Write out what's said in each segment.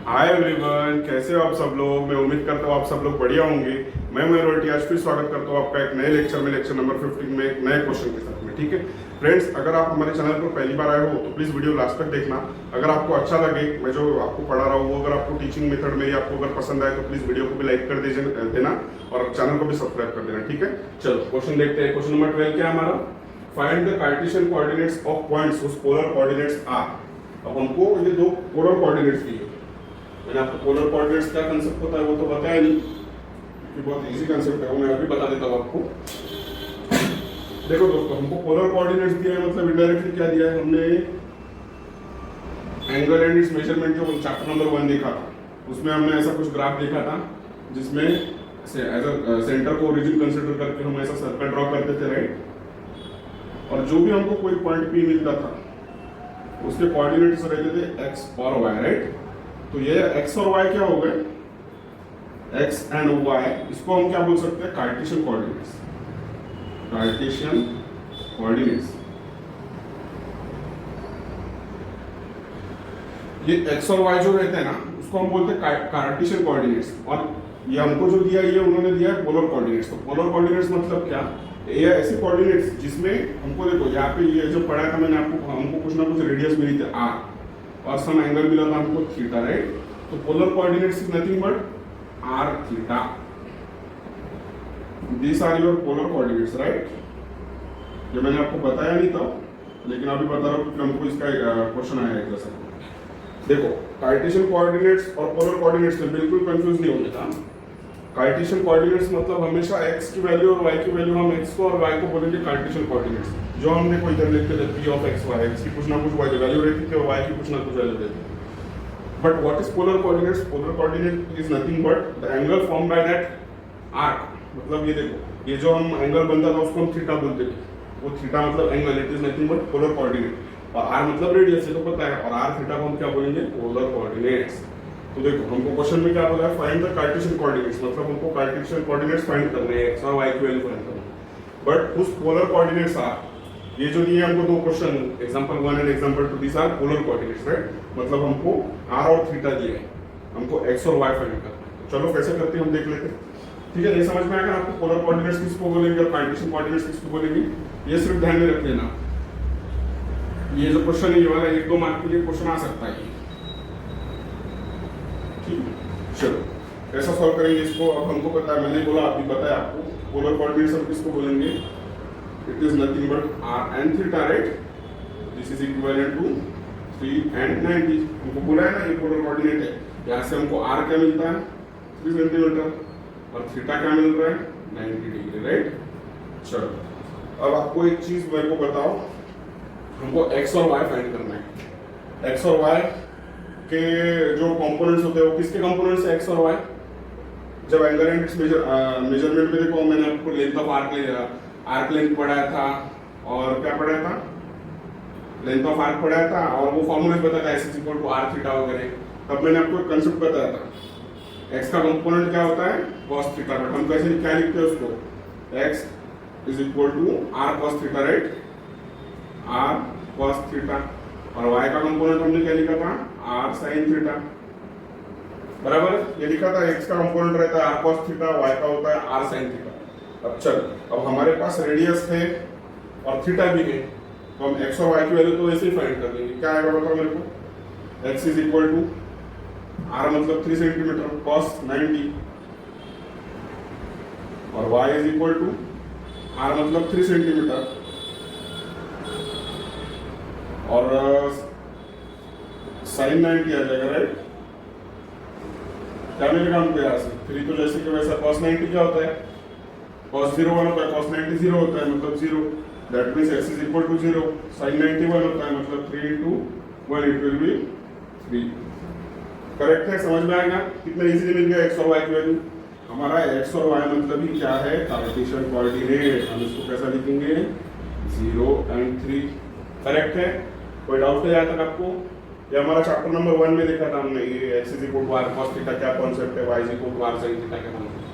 Hi everyone, कैसे हो आप सब लोग। मैं उम्मीद करता हूँ आप सब लोग बढ़िया होंगे। मैं मयूर आज फिर स्वागत करता हूँ आपका एक नए लेक्चर में, लेक्चर नंबर 15 में एक नए क्वेश्चन के साथ में। ठीक है फ्रेंड्स, अगर आप हमारे चैनल पर पहली बार आए हो तो प्लीज़ वीडियो लास्ट तक देखना। अगर आपको अच्छा लगे, मैं जो आपको पढ़ा रहा हूँ, अगर आपको टीचिंग मेथड मेरी आपको अगर पसंद आए तो प्लीज़ वीडियो को भी लाइक कर देना और चैनल को भी सब्सक्राइब कर देना। ठीक है, चलो क्वेश्चन देखते हैं। क्वेश्चन नंबर 12 क्या है हमारा? Find the Cartesian coordinates of points whose polar coordinates are. अब हमको ये दो पोलर कोऑर्डिनेट्स दिए। मैंने आपको पोलर कोऑर्डिनेट्स क्या कंसेप्ट होता है वो तो बताया नहीं, कि बहुत इजी कंसेप्ट है, वो मैं अभी बता देता हूँ आपको। देखो दोस्तों, हमको पोलर कोऑर्डिनेट्स दिया है, मतलब इनडायरेक्टली क्या दिया है हमने, एंगल एंड इट्स मेजरमेंट जो चैप्टर नंबर 1 देखा था, उसमें हमने ऐसा कुछ ग्राफ देखा था जिसमें एज अ सेंटर को ओरिजिन कंसिडर करके हम ऐसा सर्कल ड्रॉ करते थे, राइट। और जो भी हमको कोई पॉइंट पी मिलता था उसके कोऑर्डिनेट्स रहते थे एक्स और वाई, राइट। तो ये x और y क्या हो गए, x एंड y, इसको हम क्या बोल सकते हैं, कार्टेशियन कोऑर्डिनेट्स। कार्टेशियन कोऑर्डिनेट्स, ये x और y जो रहते हैं ना, उसको हम बोलते हैं कार्टेशियन कोऑर्डिनेट्स। और ये हमको जो दिया, ये उन्होंने दिया है पोलर कोऑर्डिनेट्स। तो पोलर कोऑर्डिनेट्स मतलब क्या, ये ऐसे कोऑर्डिनेट्स जिसमें हमको देखो यहाँ पे ये जो पढ़ा था मैंने आपको, हमको कुछ ना कुछ रेडियस मिली थी r और सम एंगल मिला था हमको थीटा, राइट। तो polar coordinates is nothing but R theta. This are your polar coordinates, right. ये मैंने आपको बताया नहीं था, लेकिन अभी बता रहा हूँ क्योंकि हमको इसका क्वेश्चन आया है जैसा। देखो, कार्टेशियन कोऑर्डिनेट्स और पोलर कोऑर्डिनेट्स में बिल्कुल कंफ्यूज नहीं होने का। कार्टेशियन कोऑर्डिनेट्स मतलब हमेशा x की वैल्यू और y की वैल्यू, हम x को और y को बोलेंगे कार्टेशियन कोऑर्डिनेट्स। जो हमने कोई इधर लिखते थे p of x y, x की कुछ ना कुछ वैल्यू रहती थी और y की कुछ ना कुछ वैल्यू रहती थी। But what is polar coordinates? Polar coordinate is nothing but the angle form by that arc. मतलब ये देखो, ये जो हम एंगल बनता था उसको हम थीटा बोलते थे, वो थीटा मतलब angle, it is nothing but polar coordinate. और r मतलब रेडियस, ये तो पता है, और r थीटा को हम क्या बोलेंगे, पोलर कोऑर्डिनेट्स। तो देखो, हमको क्वेश्चन में क्या बोला है, फाइंड द कार्टेशियन कोऑर्डिनेट्स, मतलब हमको कार्टेशियन कोऑर्डिनेट्स फाइंड करने हैं, x और y की वैल्यू फाइंड करनी है। बट उस पोलर कोऑर्डिनेट्स आर, ये जो दिए हमको दो question, example 1 and example 2, this are polar coordinates, right. मतलब हमको r और थीटा दिए हैं, हमको x और y फाइंड करना है। तो चलो कैसे करते हैं हम देख लेते हैं। ठीक है, ये समझ में आएगा आपको पोलर कोऑर्डिनेट्स किसको बोलेंगे और कार्टेशियन कोऑर्डिनेट्स किसको बोलेंगे, ये सिर्फ ध्यान में रख लेना। ये जो क्वेश्चन है, ये वाला 1-2 मार्क के लिए क्वेश्चन आ सकता है। चलो कैसा सॉल्व करेंगे इसको, अब हमको पता है, मैंने बोला अभी बताया आपको, पोलर कोऑर्डिनेट्स हम किसको बोलेंगे, it is nothing but r and theta, right. This is equivalent to 3 and 90। हमको बोला है ना ये पोलर कोऑर्डिनेट है, यहाँ से हमको r क्या मिलता है 3 सेंटीमीटर और थीटा क्या मिल रहा है 90 डिग्री, राइट। चलो अब आपको एक चीज मेरे को बताओ, हमको x और y फाइंड करना है। x और y के जो कंपोनेंट्स होते हैं वो किसके कंपोनेंट्स है, x और y। जब एंगल एंड इट्स मेजरमेंट में देखो, मैंने आपको लेंथ ऑफ आर्क लेंथ पढ़ाया था और क्या पढ़ाया था, लेंथ ऑफ आर्क पढ़ाया था, और वो फॉर्मूला बताया था s equal to r theta वगैरह। तब मैंने आपको एक कंसेप्ट बताया था, x का कंपोनेंट क्या होता है, cos थीटा। बट हम कैसे क्या लिखते हैं उसको, x is equal to r cos theta, right, r cos theta. और y का कंपोनेंट हमने क्या लिखा था, r sin थीटा, बराबर। ये लिखा था x का कंपोनेंट रहता है r cos थीटा, y का होता है r sin थीटा। अब चल, अब हमारे पास रेडियस है और थीटा भी है, तो हम x और y की वैल्यू तो ऐसे ही फाइंड कर लेंगे। क्या आएगा बताओ मेरे को, x is equal to r मतलब 3 सेंटीमीटर cos 90 और y is equal to r मतलब 3 सेंटीमीटर और साइन 90 आ जाएगा, राइट। क्या मिलेगा हमको यहाँ से, 3 तो जैसे कि वैसा cos 90 क्या होता है, cos 0 1 होता है, cos 90 0 होता है, मतलब 0। That means x is equal to 0। sin 90 1 होता है, मतलब 3 into 1 it will be 3। Correct है, समझ में आएगा कितना इजीली मिल गया x और y की वैल्यू। हमारा x और y मतलब ही क्या है, कार्टेशियन कोऑर्डिनेट। हम इसको कैसा लिखेंगे, 0 and 3। करेक्ट है, कोई डाउट है यहाँ तक आपको? ये हमारा चैप्टर नंबर 1 में देखा था हमने, ये x is equal to r cos theta क्या कॉन्सेप्ट है, y is equal to r sin theta क्या कॉन्सेप्ट है।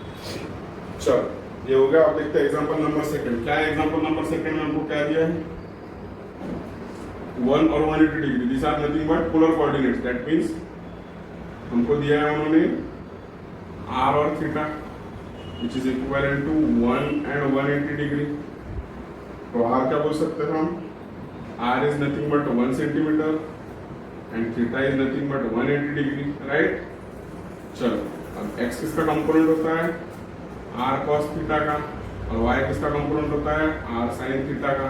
चलो ये हो गया। अब देखते हैं एग्जांपल नंबर 2। क्या है एग्जांपल नंबर 2 में, हमको क्या दिया है, 1 और 180 degree, these are nothing but polar coordinates. That means हमको दिया है उन्होंने आर और theta which is equivalent to 1 and 180 degree. तो आर क्या बोल सकते हैं हम, R is nothing but 1 centimetre and theta is nothing but 180 degree, right. चलो अब एक्स किसका कंपोनेंट होता है, आर कॉस थीटा का, और वाई किसका कंपोनेंट होता है, आर साइन थीटा का।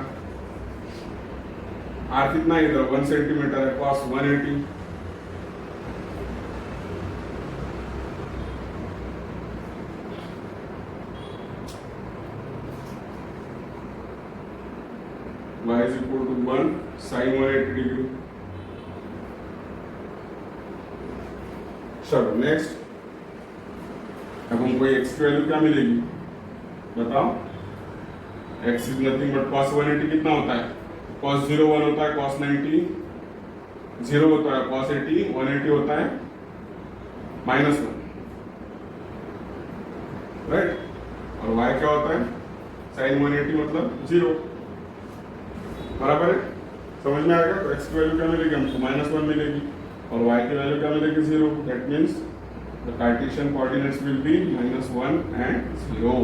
आर कितना है इधर 1 सेंटीमीटर है, cos 180। y is equal to 1 sin 180 degree. चलो नेक्स्ट, अब हमको x की वैल्यू क्या मिलेगी बताओ। x is nothing but cos 180 कितना होता है, cos 0 1 होता है, cos 90 0 होता है, cos 80 180 होता है -1, राइट। और y क्या होता है, sin 180 मतलब 0, बराबर है। समझ में आएगा। तो x की वैल्यू क्या मिलेगी हमको, -1 मिलेगी, और y की वैल्यू क्या मिलेगी 0। That means the Cartesian coordinates will be -1 and 0।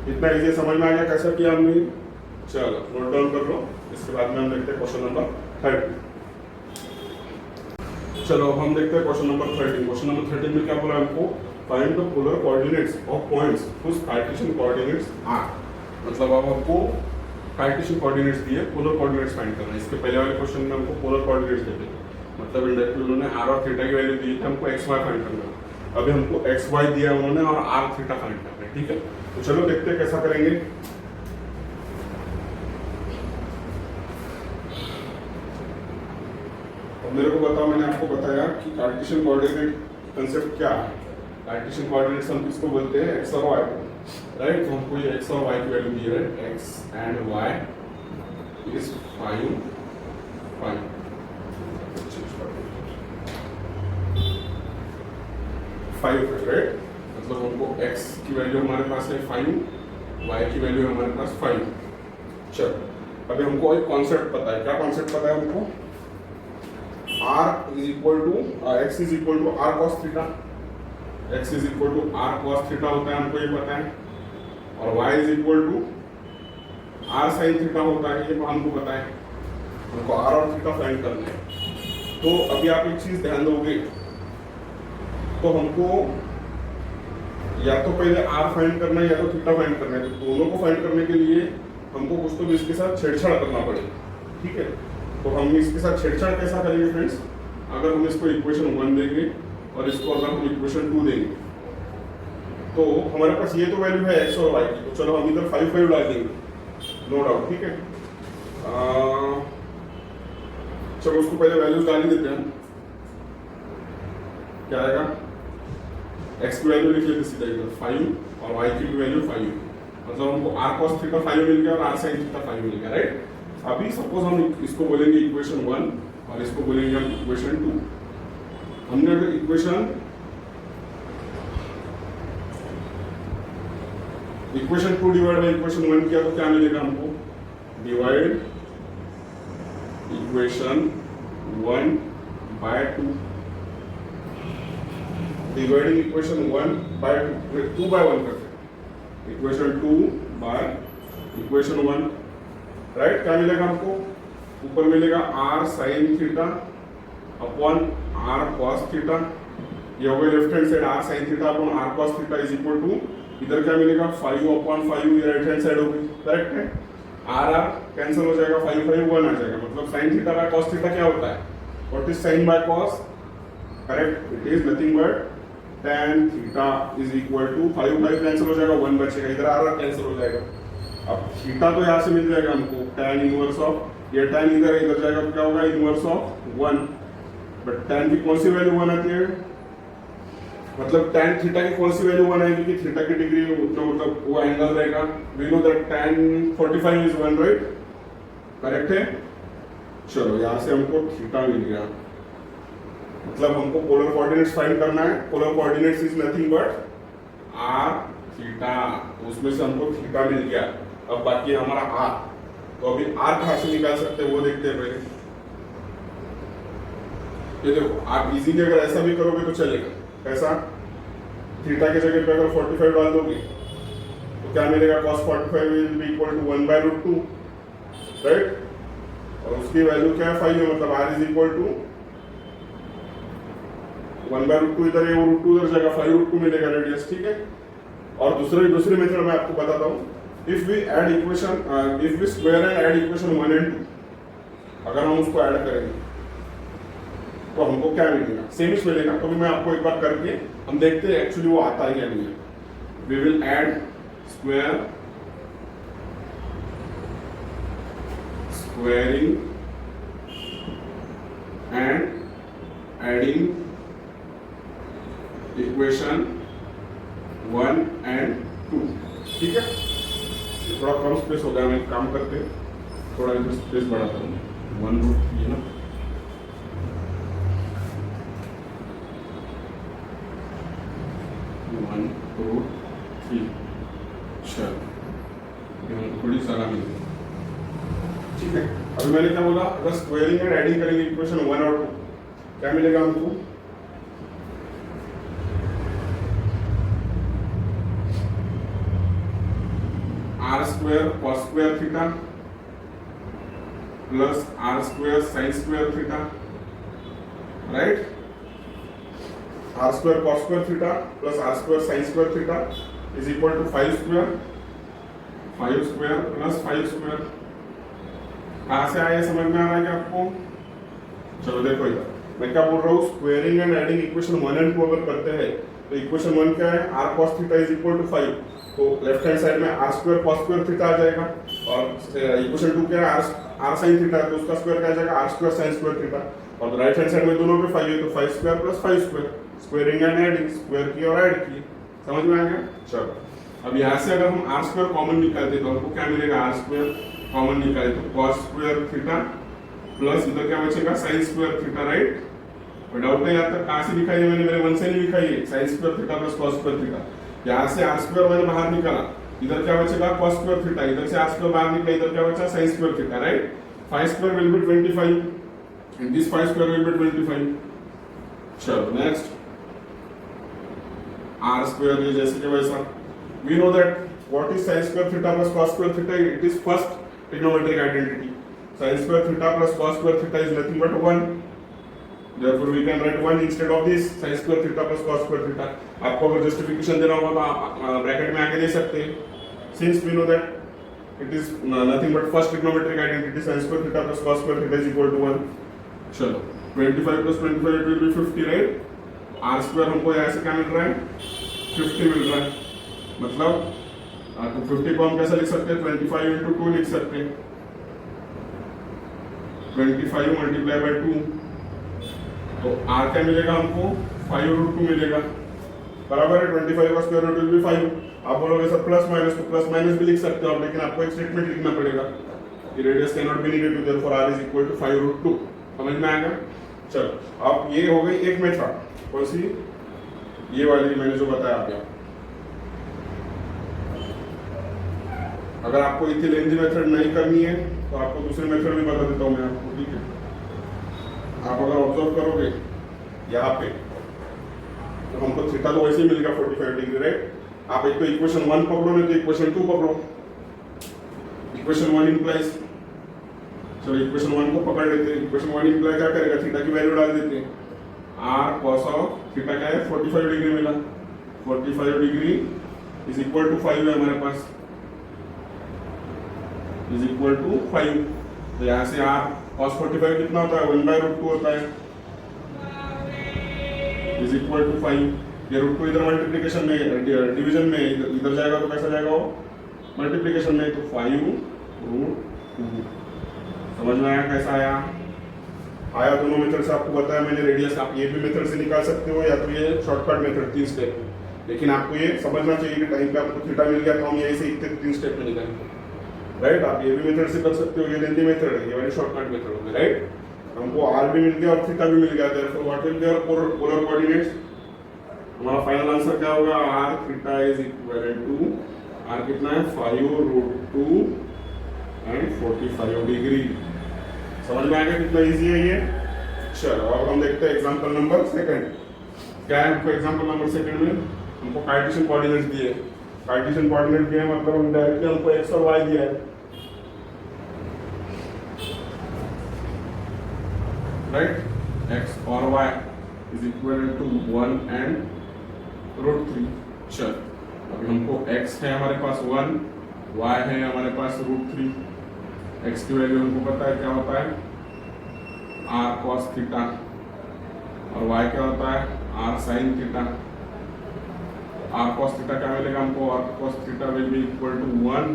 इतना इजी समझ में आ गया कैसा किया हमने। चलो नोट डाउन कर लो, इसके बाद में हम देखते हैं क्वेश्चन नंबर 30। चलो अब हम देखते हैं क्वेश्चन नंबर 13। क्वेश्चन नंबर 13 में क्या बोला हमको, find the polar coordinates of points whose Cartesian coordinates are. मतलब अब हमको कार्टेशियन कोऑर्डिनेट्स दिए, पोलर कोऑर्डिनेट्स फाइंड करना है। इसके पहले वाले क्वेश्चन में हमको पोलर कोऑर्डिनेट्स देते हैं, मतलब इंडायरेक्टली उन्होंने आर और थीटा की वैल्यू दी थी, हमको एक्स वाई फाइंड करना है। अभी हमको एक्स वाई दिया उन्होंने और आर थीटा फाइंड करना है, ठीक है। तो चलो देखते हैं कैसा करेंगे। अब मेरे को बताओ, मैंने आपको बताया कि कार्टेशियन कोऑर्डिनेट कंसेप्ट क्या है। कार्टेशियन कोऑर्डिनेट्स हम किसको बोलते हैं, एक्स और वाई, राइट। तो हमको ये एक्स और वाई की वैल्यू दी है, X and Y is 5 5, right. मतलब हमको x की वैल्यू हमारे पास है 5, y की वैल्यू है हमारे पास 5। चलो अभी हमको एक कॉन्सेप्ट पता है। क्या कॉन्सेप्ट पता है हमको, r is equal to x is equal to r cos theta, x is equal to r cos theta होता है, हमको ये पता है। और y is equal to r sin theta होता है, ये हमको पता है। हमको r और थीटा फाइंड करना है। तो अभी आप एक चीज ध्यान दोगे, तो हमको या तो पहले r फाइंड करना है या तो थीटा फाइंड करना है। तो दोनों को फाइंड करने के लिए हमको कुछ तो भी इसके साथ छेड़छाड़ करना पड़ेगा, ठीक है। तो हम इसके साथ छेड़छाड़ कैसा करेंगे फ्रेंड्स, अगर हम इसको इक्वेशन 1 देंगे और इसको अगर हम इक्वेशन 2 देंगे, तो हमारे पास ये तो वैल्यू है x और y की, तो चलो हम इधर 5 5 डाल देंगे, नो डाउट, ठीक है। चलो उसको पहले वैल्यूज डाल ही देते हैं। क्या आएगा, x की वैल्यू लिख लेते सीधा इधर 5 और y की वैल्यू 5, मतलब हमको r cos थीटा 5 मिल गया और r sin थीटा 5 मिल गया, राइट। अभी सपोज हम इसको बोलेंगे इक्वेशन 1 और इसको बोलेंगे हम इक्वेशन 2। हमने अगर इक्वेशन 2 डिवाइड बाय इक्वेशन 1 किया तो क्या मिलेगा हमको, divide equation 1 by 2, dividing equation 1 by 2 by 1 करते हैं, इक्वेशन 2 बाय इक्वेशन 1, राइट। क्या मिलेगा हमको, ऊपर मिलेगा r sin theta upon r cos theta, ये हो गया left hand side r sin theta upon r cos theta is equal to, इधर क्या मिलेगा 5 अपॉन 5, ये राइट हैंड साइड हो गई, करेक्ट है। r कैंसिल हो जाएगा, 5 5 1 आ जाएगा, मतलब sin theta by cos theta क्या होता है, what is sin by cos, correct, it is nothing but tan theta is equal to 5 5 cancel हो जाएगा, 1 बचेगा, इधर r कैंसिल हो जाएगा। अब थीटा तो यहाँ से मिल जाएगा हमको, tan इनवर्स ऑफ, ये tan इधर जाएगा तो क्या होगा, इनवर्स ऑफ 1, बट tan की कौन सी वैल्यू 1 आती है, मतलब tan थीटा की कौन सी वैल्यू 1 आएगी कि थीटा की डिग्री जो मतलब वो एंगल रहेगा, we know that tan 45 is 1, right, correct है। चलो यहाँ से हमको थीटा मिल गया, मतलब हमको पोलर कोऑर्डिनेट्स फाइंड करना है। Polar coordinates is nothing but r theta, उसमें से हमको थीटा मिल गया। अब बाकी है हमारा r, तो अभी r कहाँ से निकाल सकते हैं वो देखते हैं पहले। ये देखो आप इजीली अगर ऐसा भी करोगे तो चलेगा। कैसा? थीटा की जगह पे अगर 45 डाल दोगे तो क्या मिलेगा? cos 45 will be equal to 1/√2, right? और उसकी वैल्यू क्या है? 5 है, मतलब r इज इक्वल टू 1/√2 इधर है, √2 इधर जाएगा, 5√2 मिलेगा रेडियस, ठीक है। और दूसरी मेथड मैं आपको बताता हूँ। If we square and add equation 1 and 2, अगर हम उसको ऐड करेंगे तो हमको क्या मिलेगा? सेम ही मिलेगा। तो मैं आपको एक बार करके हम देखते हैं एक्चुअली वो आता है या नहीं है। We will add squaring and adding equation 1 and 2, ठीक है। थोड़ा कम स्पेस हो गया, मैं काम करते थोड़ा स्पेस बढ़ाता हूँ। 1√3 ना, थोड़ी सलामी, ठीक है। अभी मैंने क्या बोला? अगर स्क्वायरिंग एंड एडिंग करेंगे इक्वेशन 1 और 2, क्या मिलेगा हमको? R square cos square theta plus R square sine square theta, right? R square cos square theta plus R square sine square theta is equal to 5 square plus 5 square. कहां से आया? समझ में आ रहा है क्या आपको? चलो देखो इधर मैं क्या बोल रहा हूँ। Squaring and adding equation 1 and 2 अगर करते हैं तो इक्वेशन 1 क्या है? R cos theta is equal to 5, तो लेफ्ट हैंड साइड में R square cos square theta आ जाएगा। और इक्वेशन 2 क्या है? आर साइन थीटा, तो उसका स्क्वायर क्या आ जाएगा? R square sine square theta. और राइट हैंड साइड में दोनों पे 5 है, तो 5 square plus 5 square. Squaring and adding, square की और ऐड की, समझ में आ गया? चलो अब यहाँ से अगर हम आर स्क्वायर कॉमन निकालते तो हमको क्या मिलेगा? आर स्क्वायर कॉमन निकाले तो कॉस स्क्वायर थीटा प्लस इधर क्या बचेगा? Sign square theta, right? और डाउट नहीं आता कहाँ से लिखा है? मैंने मेरे मन से नहीं लिखा है। Sign square theta plus cos square theta, यहाँ से आर स्क्वायर मैंने बाहर निकाला, इधर क्या बचेगा? कॉस स्क्वायर थीटा, इधर से आर स्क्वायर बाहर निकला, इधर क्या बचा? Sign square theta, right? 5 square will be 25 and this 5 square will be 25। चलो नेक्स्ट, आर स्क्वायर ये जैसे कि वैसा। We know that what is sine square theta plus cos square theta? It is first trigonometric identity. Sine square theta plus cos square theta is nothing but 1, therefore we can write 1 instead of this sin square theta plus cos square theta। आपको अगर justification देना होगा तो आप bracket में आके दे सकते हैं। since we know that it is nothing but first trigonometric identity sin square theta plus cos square theta is equal to 1। चलो 25 plus 25 it will be 50, right? r square हमको यहाँ से क्या मिल रहा है? 50 मिल रहा है। मतलब तो 50 को हम कैसा लिख सकते हैं? 25 into 2 लिख सकते हैं। 25 multiplied by 2, तो r क्या मिलेगा हमको? 5√2 मिलेगा, बराबर है। 25 का स्क्वायर रूट विल बी 5। आप बोलोगे सर प्लस माइनस, तो प्लस माइनस भी लिख सकते हो आप, लेकिन आपको एक स्टेटमेंट लिखना पड़ेगा कि radius can not be negative, therefore r is equal to 5√2। समझ में आएगा? चलो अब ये हो गई एक मेथड। कौन सी? ये वाली मैंने जो बताया आपको। अगर आपको इतनी लेंथी मेथड नहीं करनी है तो आपको दूसरी मेथड भी बता देता हूँ मैं आपको, ठीक है? आप अगर ऑब्जर्व करोगे यहाँ पे तो हमको थीटा तो वैसे ही मिलेगा 45 डिग्री, राइट? आप एक तो इक्वेशन 1 पकड़ो, नहीं तो इक्वेशन 2 पकड़ो। इक्वेशन 1 इंप्लाइज, चलो इक्वेशन 1 को पकड़ लेते हैं। इक्वेशन 1 इंप्लाई क्या करेगा? थीटा की वैल्यू डाल देते हैं। आर कॉस ऑफ थीटा क्या है? 45 डिग्री मिला। 45 डिग्री इज इक्वल टू 5 है हमारे पास, इज इक्वल टू 5। तो यहाँ से आर cos 45 कितना होता है? 1/√2 होता है, इज इक्वल टू 5। ये √2 इधर मल्टीप्लिकेशन में, डिवीजन में इधर जाएगा तो कैसा जाएगा वो? मल्टीप्लिकेशन में, तो 5√2। समझ में आया कैसा आया? आया दोनों मेथड से आपको बताया मैंने रेडियस। आप ये भी मेथड से निकाल सकते हो या तो ये शॉर्टकट मेथड 3 स्टेप, लेकिन आपको ये समझना चाहिए कि टाइम पे आपको थीटा मिल गया तो हम यही से 3 स्टेप में निकालेंगे, राइट? आप ये भी मेथड से कर सकते हो, ये लेंथी मेथड है, ये वाली शॉर्टकट मेथड होगी, राइट? हमको आर भी मिल गया और थीटा भी मिल गया, therefore what will be our polar coordinates? हमारा फाइनल आंसर क्या होगा? R theta is equal to, R कितना है? 5√2 एंड 45 डिग्री। समझ में आ गया कितना इजी है ये? चलो अब हम देखते हैं एग्जांपल नंबर सेकंड। क्या है हमको एग्जांपल नंबर सेकंड में? हमको कार्टेशियन कोऑर्डिनेट्स दिए। कार्टेशियन कोऑर्डिनेट दिए मतलब हम डायरेक्टली हमको एक्स और वाई दिया है, राइट। एक्स और Y is equal to 1 and √3। चल अभी हमको x है हमारे पास 1, y है हमारे पास √3। x की वैल्यू हमको पता है क्या होता है, r cos थीटा, और y क्या होता है, r sin theta. r cos theta क्या मिलेगा हमको, r cos theta will be equal to 1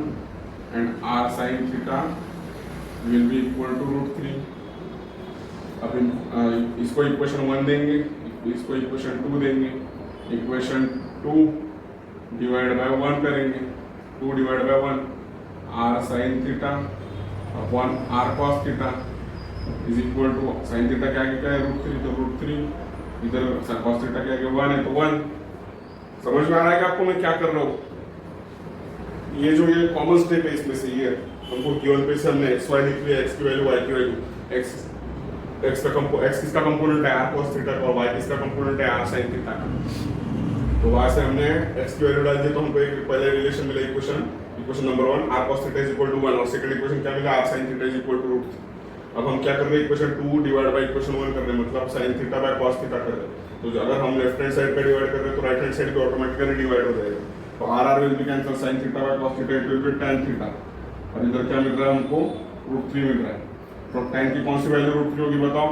and r sin theta will be equal to √3। अब इसको इक्वेशन 1 देंगे, इसको इक्वेशन 2 देंगे। इक्वेशन 2 डिवाइड बाय 1 करेंगे, 2 divide by 1 r sin theta upon r cos theta is equal to sin theta क्या है √3, तो √3 इधर cos थीटा क्या है 1 है तो 1। समझ में आ रहा है कि आपको मैं क्या कर रहा हूँ? ये जो ये कॉमन स्टेप है इसमें से ये हमको गिवन पे से हमने एक्स वाई लिख लिया, एक्स की वैल्यू वाई की वैल्यू, एक्स किसका कंपोनेंट है r cos थीटा का और y किसका कंपोनेंट है r sin थीटा का। तो वहां से हमने x की वैल्यू डाल दी तो हमको एक पहले रिलेशन मिला, equation number 1 r cos theta is equal to 1 और सेकंड इक्वेशन क्या मिला r sin theta is equal to √3। अब हम क्या कर रहे हैं, इक्वेशन 2 डिवाइड बाय इक्वेशन 1 कर रहे हैं, मतलब sin theta by cos theta कर रहे हैं। तो अगर हम लेफ्ट हैंड साइड पे डिवाइड कर रहे हैं तो राइट हैंड साइड पे ऑटोमेटिकली डिवाइड हो जाएगा। तो r will be cancel, sin theta by cos theta it will be tan theta, और इधर क्या मिल रहा है हमको √3 मिल रहा है। तो tan की कौन सी वैल्यू √3 होगी बताओ,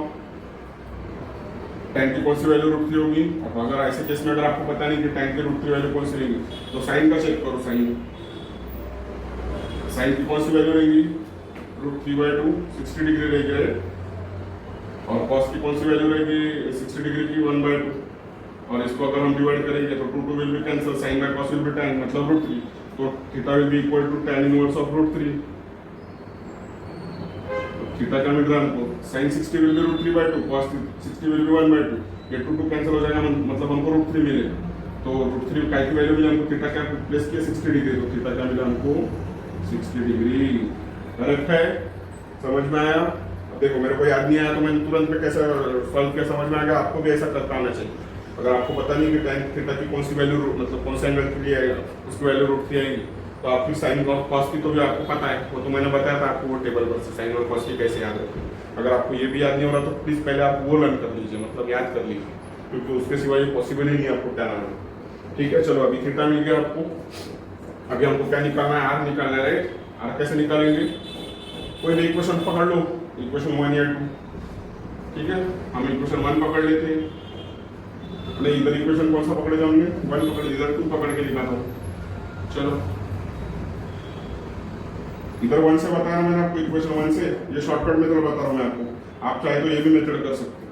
tan की कौन सी वैल्यू √3 होगी। अब अगर ऐसे केस में अगर आपको पता नहीं कि tan की √3 वैल्यू कौन सी रहेगी तो sin का चेक करो, sin की कौन सी वैल्यू रहेगी √3/2 60 डिग्री रहेगी, और cos की कौन सी वैल्यू रहेगी 60 डिग्री की 1/2, और इसको अगर हम डिवाइड करेंगे तो 2 will be cancel, sin by cos will be tan मतलब √3, तो theta will be equal to tan inverse of √3। Theta क्या मिल रहा है हमको, sin 60 will be √3/2, cos 60 will be 1/2, ये 2 कैंसिल हो जाएगा मतलब हमको √3 मिलेगा। तो √3 काय की वैल्यू मिली हमको, थीटा क्या प्लेस किया 60 डिग्री, तो थीटा क्या मिला हमको 60 डिग्री। करेक्ट है, समझ में आया? देखो मेरे को याद नहीं आया तो मैं तुरंत पे कैसे सॉल्व किया, समझ में आ गया। आपको भी ऐसा करता आना चाहिए। अगर आपको पता नहीं कि tan थीटा की कौन सी वैल्यू मतलब कौन सा एंगल के लिए आएगा उसकी वैल्यू √3 आएगी, तो आपकी sin और cos की तो भी आपको पता है, वो तो मैंने बताया था आपको वो टेबल पर से sin और cos की कैसे याद रखें। अगर आपको ये भी याद नहीं हो रहा तो प्लीज पहले आप वो लर्न कर लीजिए, मतलब याद कर लीजिए, क्योंकि उसके सिवा ये पॉसिबल ही नहीं आपको tan आना। ठीक है, चलो अभी थीटा मिल गया आपको। अभी हमको क्या निकालना है, r निकालना है, राइट। r कैसे निकालेंगे, कोई भी इक्वेशन पकड़ लो, इक्वेशन 1 या 2, ठीक है। हम इक्वेशन 1 पकड़ लेते हैं, नहीं इधर इक्वेशन कौन सा पकड़े जाएंगे 1 पकड़, इधर 2 पकड़ के लिखा था। चलो इधर 1 से बता रहा हूं मैंने आपको, इक्वेशन 1 से, ये शॉर्टकट मेथड बता रहा हूं मैं आपको, आप चाहे तो ये भी मेथड कर सकते हो।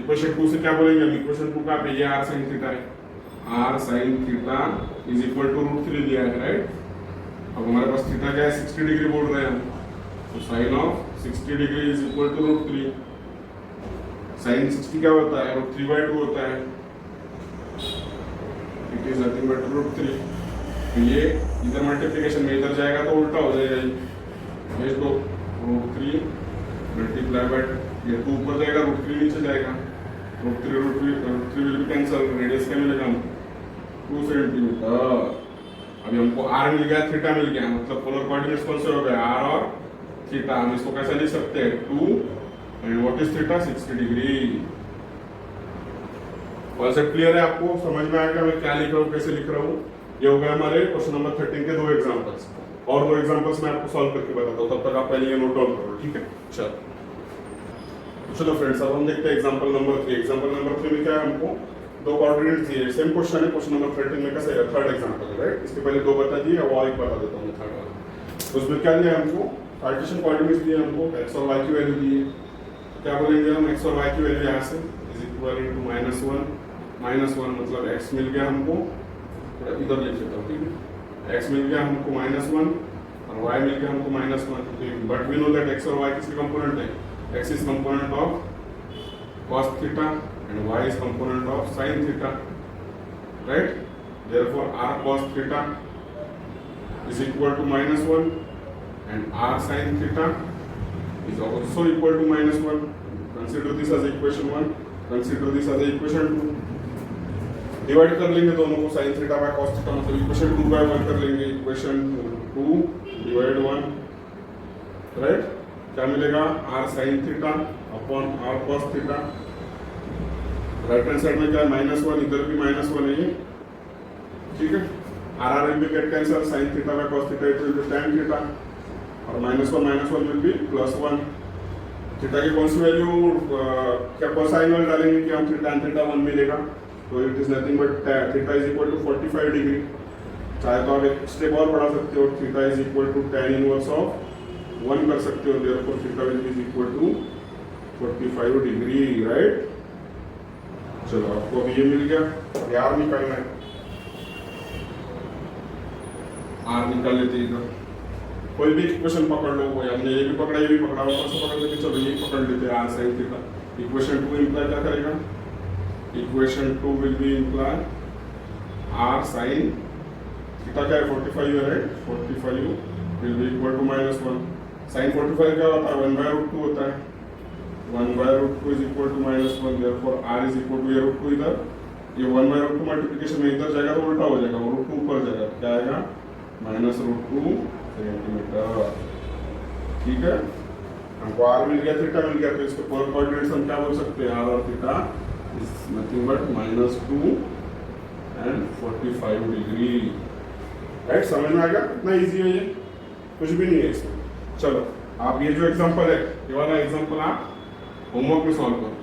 इक्वेशन 2 से क्या बोलेंगे हम, इक्वेशन 2 का ये r sin थीटा है, r sin theta is equal to √3 दिया है, राइट। अब हमारे पास थीटा क्या है 60 डिग्री बोल रहे हैं हम, तो sin of 60 degree is equal to √3। sin 60 क्या होता है, √3/2 होता है, इट इज नथिंग बट √3। तो ये इधर मल्टीप्लिकेशन में इधर जाएगा तो उल्टा हो जाएगा, ये तो √3 मल्टीप्लाई बाय ये 2 ऊपर जाएगा, √3 नीचे जाएगा, √3 विल बी कैंसिल, रेडियस क्या मिलेगा हमको 2 सेंटीमीटर। अभी हमको r मिल गया, थीटा मिल गया, मतलब पोलर कोऑर्डिनेट्स कौन से हो गए, r और थीटा। हम इसको कैसे लिख सकते हैं 2 and what is theta 60 degree. Concept clear है आपको, समझ में आएगा मैं क्या लिख रहा हूँ, कैसे लिख रहा हूँ। ये हो गया हमारे क्वेश्चन नंबर 13 के 2 एग्जांपल्स, और 2 एग्जांपल्स मैं आपको सॉल्व करके बताता हूँ, तब तक आप पहले ये नोट डाउन करो, ठीक है। चलो फ्रेंड्स, अब हम देखते हैं एग्जांपल नंबर 3। एग्जांपल नंबर 3 में क्या है, हमको 2 कोऑर्डिनेट्स दिए, सेम क्वेश्चन है, क्वेश्चन नंबर 13 में कैसे है, थर्ड एग्जांपल है, राइट। इसके पहले 2 बता दिए, अब और एक बता देता हूँ थर्ड वाला। तो उसमें क्या दिया हमको, कार्टेशियन कोऑर्डिनेट्स दिए हमको, x और y की वैल्यू दी है। क्या बोलेंगे हम, x और y की वैल्यू यहाँ से इज इक्वल टू -1 मतलब x मिल गया हमको, इधर लिख लेता हूँ, ठीक है। x मिल गया हमको -1 और y मिल गया हमको -1, but we know that x और y किसके कंपोनेंट है, x is component of cos theta and y is component of sin theta, right? Therefore r cos theta is equal to -1 and r sin theta is also equal to -1, consider this as equation 1, consider this as equation 2। Divide कर लेंगे दोनों को, sine theta by cos theta मतलब equation 2 by 1 कर लेंगे, equation 2 divide 1, right. क्या मिलेगा, r sin theta upon r cos theta. Right hand side में क्या है, -1, इधर भी -1 है ये, ठीक है। r will be get cancel, sin theta by cos theta it will be tan theta, और -1 विल बी +1। थीटा की कौन सी वैल्यू क्या कोसाइन वाले डालेंगे कि हम tan थीटा 1 मिलेगा, तो it is nothing but theta is equal to 45 degree. चाहे तो आप एक स्टेप और बढ़ा सकते हो, theta is equal to tan inverse of 1 कर सकते हो, therefore theta will be equal to 45 degree, right. चलो आपको अभी ये मिल गया, यार निकालना है, आर निकाल लेते हैं इधर। कोई भी इक्वेशन पकड़ लो, कोई हमने ये भी पकड़ा ये भी पकड़ा, ऊपर से पकड़ लेते, चलो ये पकड़ लेते हैं, r sine theta. Equation 2 imply क्या करेगा, equation 2 will be imply r sine theta क्या है 45 है, right. 45 will be equal to -1। Sine 45 क्या होता है, 1/√2 होता है, 1/√2 is equal to -1, therefore r is equal to ये √2 इधर, ये 1/√2 मल्टीप्लिकेशन में इधर जाएगा तो उल्टा हो जाएगा, √2 ऊपर जाएगा, क्या आएगा -√2 सेंटीमीटर, ठीक है। हमको r मिल गया, थीटा मिल गया, तो इसके पोलर कोऑर्डिनेट्स हम क्या बोल सकते हैं, r और theta is nothing but -2 and 45 degree, right. समझ में आ गया, इतना इजी है ये, कुछ भी नहीं है इसमें। चलो आप ये जो एग्जांपल है, ये वाला एग्जांपल आप होमवर्क में सॉल्व करो,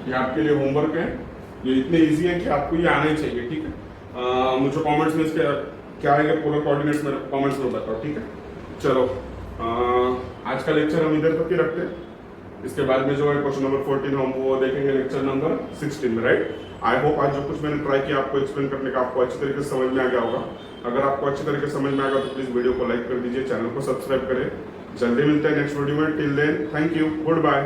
ये आपके लिए होमवर्क है, ये इतने इजी है कि आपको ये आना ही चाहिए, ठीक है। मुझे कमेंट्स में इसके क्या आएगा पोलर कोऑर्डिनेट्स में कमेंट्स में बताओ, ठीक है। चलो आज का लेक्चर हम इधर तक ही रखते हैं, इसके बाद में जो है क्वेश्चन नंबर 14 हम वो देखेंगे लेक्चर नंबर 16 में, राइट। आई होप आज जो कुछ मैंने ट्राई किया आपको एक्सप्लेन करने का आपको अच्छी तरीके से समझ में आ गया होगा। अगर आपको अच्छी तरीके से समझ में आएगा तो प्लीज वीडियो को लाइक कर दीजिए, चैनल को सब्सक्राइब करें। जल्दी मिलते हैं नेक्स्ट वीडियो में, till then thank you, good bye.